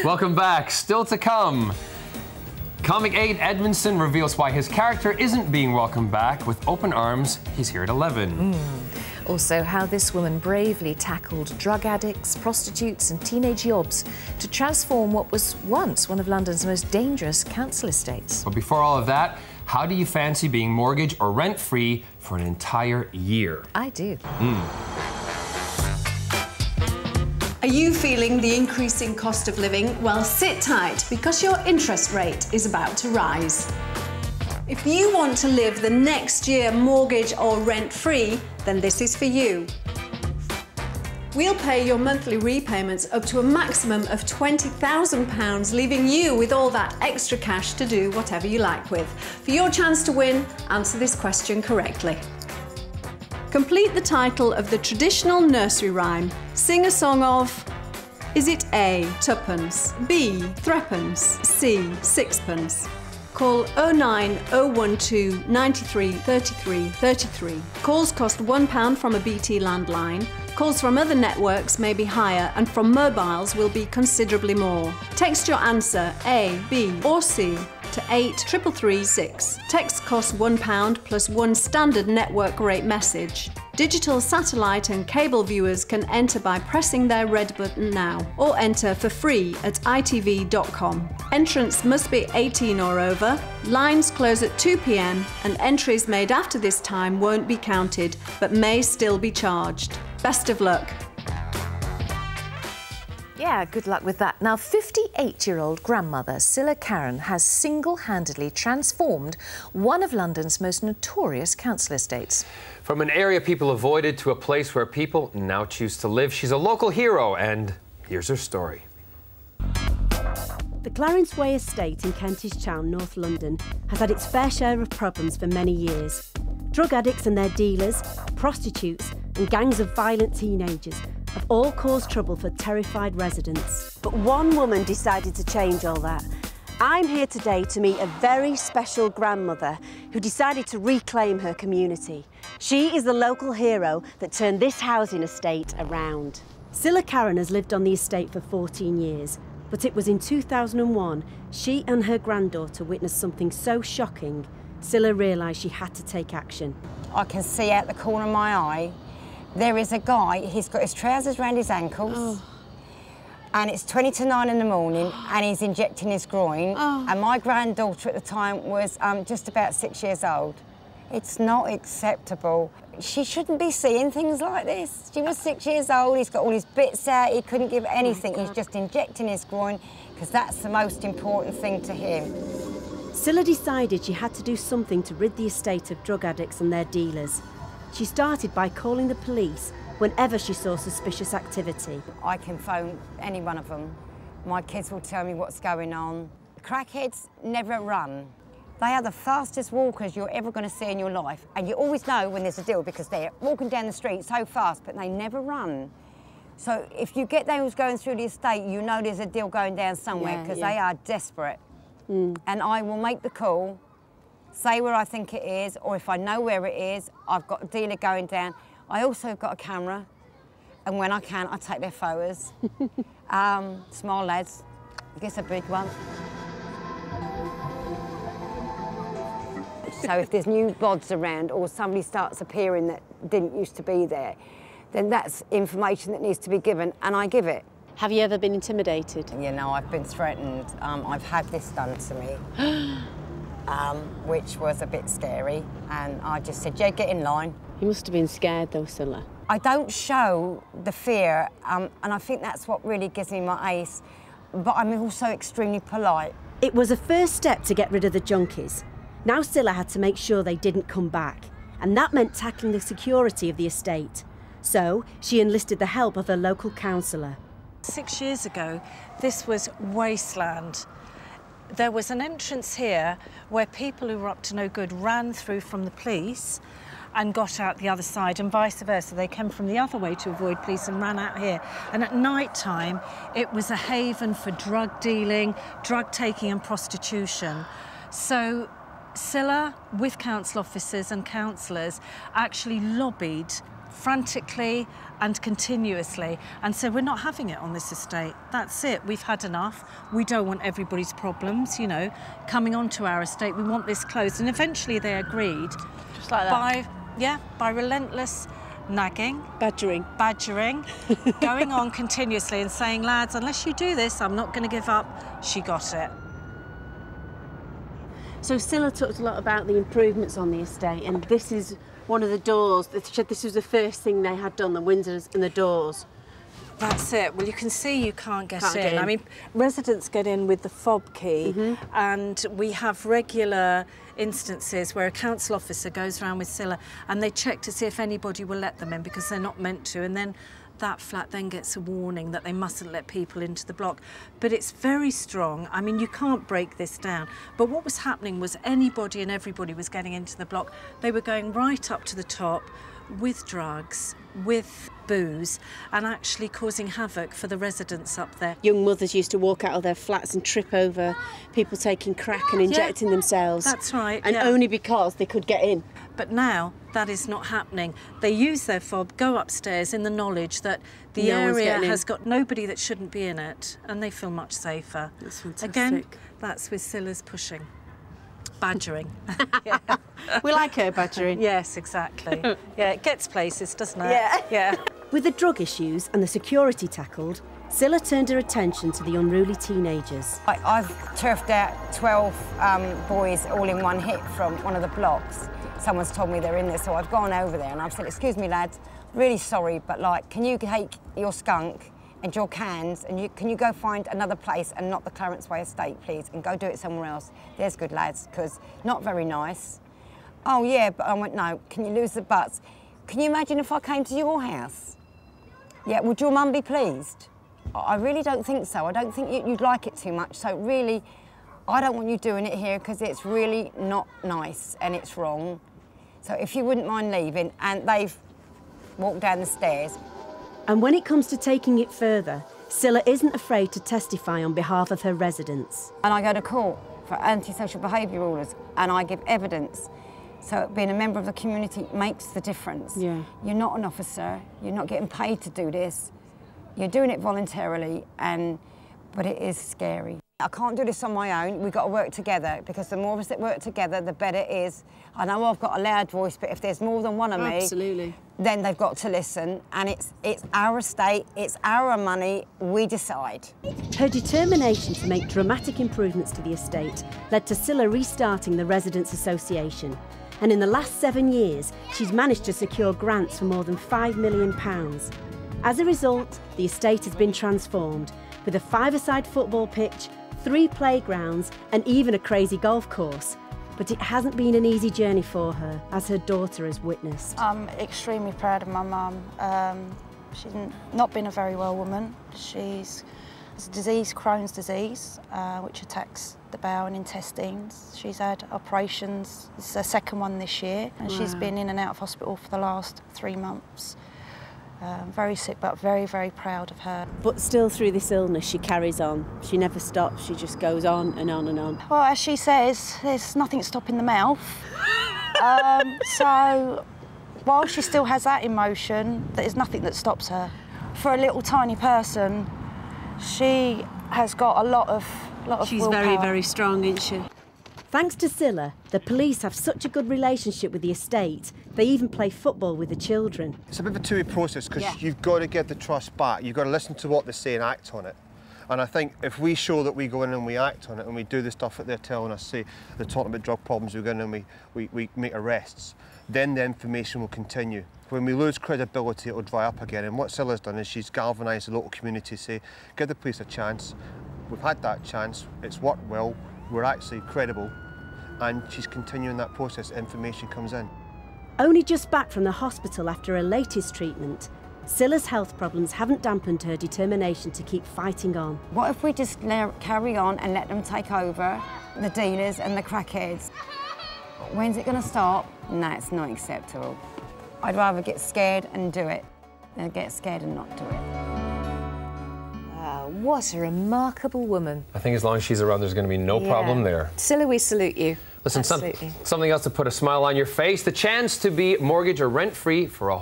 Welcome back. Still to come. Comic aide Edmondson reveals why his character isn't being welcomed back with open arms. He's here at 11. Also, how this woman bravely tackled drug addicts, prostitutes and teenage yobs to transform what was once one of London's most dangerous council estates. But before all of that, how do you fancy being mortgage or rent-free for an entire year? I do. Are you feeling the increasing cost of living? Well, sit tight, because your interest rate is about to rise. If you want to live the next year mortgage or rent-free, then this is for you. We'll pay your monthly repayments up to a maximum of £20,000, leaving you with all that extra cash to do whatever you like with. For your chance to win, answer this question correctly. Complete the title of the traditional nursery rhyme. Sing a song of... Is it A, tuppence, B, threepence, C, sixpence? Call 09012 93 33 33. Calls cost £1 from a BT landline. Calls from other networks may be higher, and from mobiles will be considerably more. Text your answer A, B or C to 83336. Text costs £1 plus one standard network rate message. Digital satellite and cable viewers can enter by pressing their red button now, or enter for free at itv.com. Entrants must be 18 or over. Lines close at 2 p.m. and entries made after this time won't be counted, but may still be charged. Best of luck. Yeah, good luck with that. Now, 58-year-old grandmother Silla Carron has single-handedly transformed one of London's most notorious council estates. From an area people avoided to a place where people now choose to live. She's a local hero, and here's her story. The Clarence Way estate in Kentish Town, North London, has had its fair share of problems for many years. Drug addicts and their dealers, prostitutes and gangs of violent teenagers have all caused trouble for terrified residents. But one woman decided to change all that. I'm here today to meet a very special grandmother who decided to reclaim her community. She is the local hero that turned this housing estate around. Silla Carron has lived on the estate for 14 years, but it was in 2001 she and her granddaughter witnessed something so shocking, Silla realised she had to take action. I can see out the corner of my eye, there is a guy, he's got his trousers round his ankles, and it's 20 to 9 in the morning, and he's injecting his groin, and my granddaughter at the time was just about 6 years old. It's not acceptable. She shouldn't be seeing things like this. She was 6 years old, he's got all his bits out, he couldn't give anything, he's just injecting his groin, because that's the most important thing to him. Silla decided she had to do something to rid the estate of drug addicts and their dealers. She started by calling the police whenever she saw suspicious activity. I can phone any one of them. My kids will tell me what's going on. Crackheads never run. They are the fastest walkers you're ever going to see in your life. And you always know when there's a deal because they're walking down the street so fast, but they never run. So if you get those going through the estate, you know there's a deal going down somewhere because they are desperate. And I will make the call, say where I think it is, or if I know where it is, I've got a dealer going down. I also have got a camera, and when I can, I take their photos. Small lads, I guess a big one. So if there's new bods around or somebody starts appearing that didn't used to be there, then that's information that needs to be given, and I give it. Have you ever been intimidated? You know, I've been threatened. I've had this done to me, which was a bit scary, and I just said, yeah, get in line. You must have been scared though, Silla. I don't show the fear, and I think that's what really gives me my ace, but I'm also extremely polite. It was a first step to get rid of the junkies. Now Silla had to make sure they didn't come back, and that meant tackling the security of the estate. So she enlisted the help of her local councillor. 6 years ago, this was wasteland. There was an entrance here where people who were up to no good ran through from the police and got out the other side, and vice versa. They came from the other way to avoid police and ran out here. And at night time, it was a haven for drug dealing, drug taking and prostitution. So Silla, with council officers and councillors, actually lobbied frantically and continuously, and said, we're not having it on this estate. That's it, we've had enough. We don't want everybody's problems, you know, coming onto our estate. We want this closed. And eventually they agreed. Just like that? By relentless nagging. Badgering. Going on continuously and saying, lads, unless you do this, I'm not going to give up. She got it. So Silla talked a lot about the improvements on the estate, and this is one of the doors. They said this was the first thing they had done, the windows and the doors. That's it. Well, you can see you can't get in. I mean, residents get in with the fob key, and we have regular instances where a council officer goes around with Silla and they check to see if anybody will let them in, because they're not meant to, and then that flat then gets a warning that they mustn't let people into the block. But it's very strong. I mean, you can't break this down. But what was happening was anybody and everybody was getting into the block. They were going right up to the top with drugs, with booze, and actually causing havoc for the residents up there. Young mothers used to walk out of their flats and trip over people taking crack and injecting themselves. That's right. And only because they could get in. But now that is not happening. They use their fob, go upstairs in the knowledge that the area has got nobody that shouldn't be in it, and they feel much safer. That's fantastic. Again, that's with Silla's pushing. Badgering. We like her badgering. Yes, exactly. Yeah, it gets places, doesn't it? Yeah. With the drug issues and the security tackled, Silla turned her attention to the unruly teenagers. I've turfed out 12 boys all in one hit from one of the blocks. Someone's told me they're in there, so I've gone over there and I've said, excuse me, lads, really sorry, but, like, can you take your skunk and your cans and can you go find another place and not the Clarence Way estate, please, and go do it somewhere else? There's good, lads, because not very nice. Oh, yeah, but I went, no, can you lose the butts? Can you imagine if I came to your house? Yeah, would your mum be pleased? I really don't think so. I don't think you'd like it too much, so really, I don't want you doing it here because it's really not nice and it's wrong. So if you wouldn't mind leaving, and they've walked down the stairs. And when it comes to taking it further, Silla isn't afraid to testify on behalf of her residents. And I go to court for antisocial behaviour orders, and I give evidence. So being a member of the community makes the difference. Yeah. You're not an officer, you're not getting paid to do this. You're doing it voluntarily, but it is scary. I can't do this on my own. We've got to work together, because the more of us that work together, the better it is. I know I've got a loud voice, but if there's more than one of me, absolutely, then they've got to listen. And it's our estate, it's our money, we decide. Her determination to make dramatic improvements to the estate led to Silla restarting the Residents' Association. And in the last 7 years, she's managed to secure grants for more than £5 million. As a result, the estate has been transformed, with a 5-a-side football pitch, 3 playgrounds and even a crazy golf course. But it hasn't been an easy journey for her, as her daughter has witnessed. I'm extremely proud of my mum. She's not been a very well woman. She's has a disease, Crohn's disease, which attacks the bowel and intestines. She's had operations. This is her second one this year, and she's been in and out of hospital for the last 3 months. Very sick, but very, very proud of her. But still, through this illness, she carries on. She never stops. She just goes on and on and on. Well, as she says, there's nothing stopping the mouth. So, while she still has that emotion, there's nothing that stops her. For a little tiny person, she has got a lot of She's willpower. very, very strong, isn't she? Thanks to Silla, the police have such a good relationship with the estate, they even play football with the children. It's a bit of a two-way process, because you've got to get the trust back. You've got to listen to what they say and act on it. And I think if we show that we go in and we act on it and we do the stuff that they're telling us, say they're talking about drug problems, we go in and we make arrests, then the information will continue. When we lose credibility, it'll dry up again. And what Silla's done is she's galvanised the local community to say, give the police a chance. We've had that chance, it's worked well, we're actually credible, and she's continuing that process, information comes in. Only just back from the hospital after her latest treatment, Silla's health problems haven't dampened her determination to keep fighting on. What if we just carry on and let them take over, the dealers and the crackheads? When's it going to stop? No, it's not acceptable. I'd rather get scared and do it than get scared and not do it. Wow, what a remarkable woman. I think as long as she's around, there's going to be no problem there. Silla, we salute you. Listen, something else to put a smile on your face, the chance to be mortgage or rent-free for a